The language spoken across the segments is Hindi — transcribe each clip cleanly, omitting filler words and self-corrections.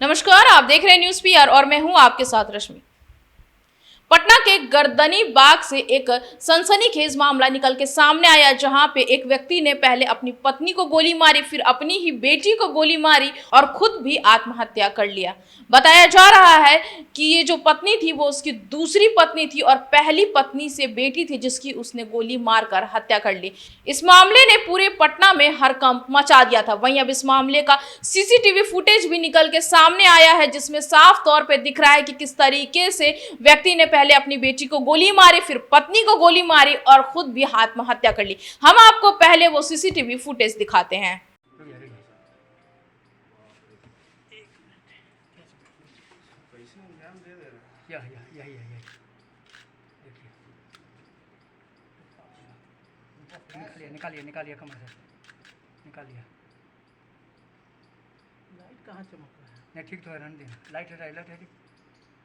नमस्कार, आप देख रहे हैं न्यूज़ पीआर और मैं हूं आपके साथ रश्मि। पटना के गर्दनी बाग से एक सनसनीखेज मामला निकल के सामने आया, जहां पे एक व्यक्ति ने पहले अपनी पत्नी को गोली मारी, फिर अपनी ही बेटी को गोली मारी और खुद भी आत्महत्या कर लिया। बताया जा रहा है कि ये जो पत्नी थी वो उसकी दूसरी पत्नी थी और पहली पत्नी से बेटी थी, जिसकी उसने गोली मारकर हत्या कर ली। इस मामले ने पूरे पटना में हड़कंप मचा दिया था। वहीं अब इस मामले का सीसीटीवी फुटेज भी निकल के सामने आया है, जिसमें साफ तौर पे दिख रहा है कि किस तरीके से व्यक्ति ने पहले अपनी बेटी को गोली मारी, फिर पत्नी को गोली मारी और खुद भी आत्महत्या कर ली। हम आपको पहले वो सीसीटीवी फुटेज दिखाते हैं। निकालिए कमर से निकालिए। लाइट कहाँ चमक रहा है? नहीं ठीक तो है, रहने देना। लाइट है।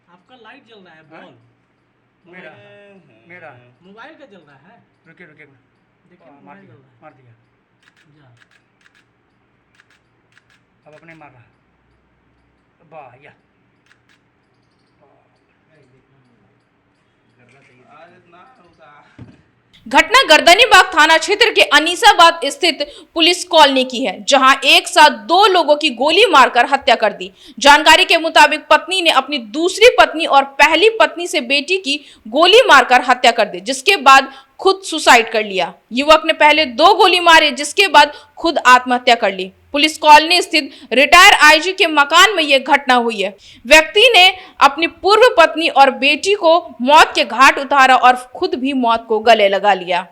आपका लाइट जल रहा है, बॉल मेरा मोबाइल का जल रहा है। रुकिए देखिए मार मोबाइल दिया जल रहा मार दिया। है। जा अब अपने मार रहा। वाह या घटना गर्दनी बाग थाना क्षेत्र के अनीसाबाद स्थित पुलिस कॉलोनी की है, जहां एक साथ दो लोगों की गोली मारकर हत्या कर दी। जानकारी के मुताबिक पत्नी ने अपनी दूसरी पत्नी और पहली पत्नी से बेटी की गोली मारकर हत्या कर दी, जिसके बाद खुद सुसाइड कर लिया। युवक ने पहले 2 गोली मारे, जिसके बाद खुद आत्महत्या कर ली। पुलिस कॉलोनी स्थित रिटायर आईजी के मकान में यह घटना हुई है। व्यक्ति ने अपनी पूर्व पत्नी और बेटी को मौत के घाट उतारा और खुद भी मौत को गले लगा लिया।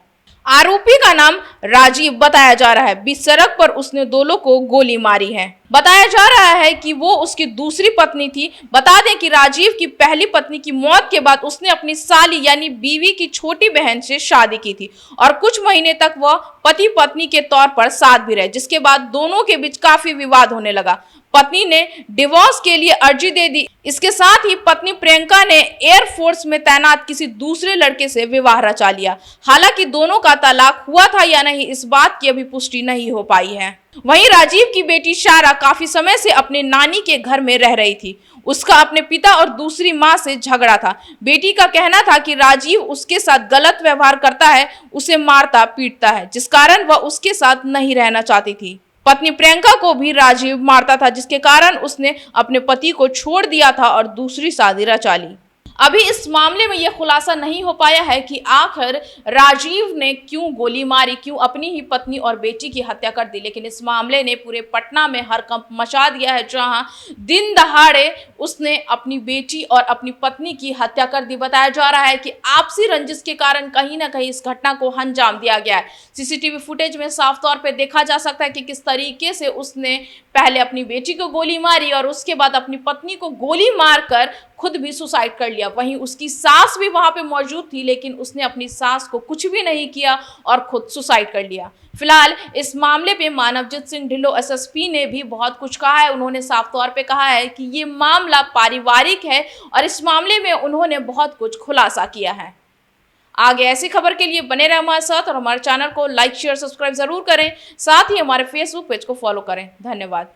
आरोपी का नाम राजीव बताया जा रहा है। बीच सड़क पर उसने दोनों को गोली मारी है। बताया जा रहा है कि वो उसकी दूसरी पत्नी थी। बता दें कि राजीव की पहली पत्नी की मौत के बाद उसने अपनी साली यानी बीवी की छोटी बहन से शादी की थी और कुछ महीने तक वह पति पत्नी के तौर पर साथ भी रहे, जिसके बाद दोनों के बीच काफी विवाद होने लगा। पत्नी ने डिवोर्स के लिए अर्जी दे दी। इसके साथ ही पत्नी प्रियंका ने एयरफोर्स में तैनात किसी दूसरे लड़के से विवाह रचा लिया। हालांकि दोनों का तलाक हुआ था या नहीं, इस बात की अभी पुष्टि नहीं हो पाई है। वहीं राजीव की बेटी शारा काफी समय से अपने नानी के घर में रह रही थी। उसका अपने पिता और दूसरी मां से झगड़ा था। बेटी का कहना था कि राजीव उसके साथ गलत व्यवहार करता है, उसे मारता पीटता है, जिस कारण वह उसके साथ नहीं रहना चाहती थी। पत्नी प्रियंका को भी राजीव मारता था, जिसके कारण उसने अपने पति को छोड़ दिया था और दूसरी शादी रचा ली। अभी इस मामले में यह खुलासा नहीं हो पाया है कि आखिर राजीव ने क्यों गोली मारी, क्यों अपनी ही पत्नी और बेटी की हत्या कर दी, लेकिन इस मामले ने पूरे पटना में हड़कंप मचा दिया है, जहां दिन दहाड़े उसने अपनी बेटी और अपनी पत्नी की हत्या कर दी। बताया जा रहा है कि आपसी रंजिश के कारण कहीं ना कहीं इस घटना को अंजाम दिया गया है। सीसीटीवी फुटेज में साफ तौर पर देखा जा सकता है कि किस तरीके से उसने पहले अपनी बेटी को गोली मारी और उसके बाद अपनी पत्नी को गोली मारकर खुद भी सुसाइड कर लिया। वहीं उसकी सास भी वहां पे मौजूद थी, लेकिन उसने अपनी सास को कुछ भी नहीं किया और खुद सुसाइड कर लिया। फिलहाल इस मामले पे मानवजीत सिंह ढिल्लों एसएसपी ने भी बहुत कुछ कहा है। उन्होंने साफ तौर पे कहा है कि ये मामला पारिवारिक है और इस मामले में उन्होंने बहुत कुछ खुलासा किया है। आगे ऐसी खबर के लिए बने रहे हमारे साथ और हमारे चैनल को लाइक शेयर सब्सक्राइब जरूर करें। साथ ही हमारे फेसबुक पेज को फॉलो करें। धन्यवाद।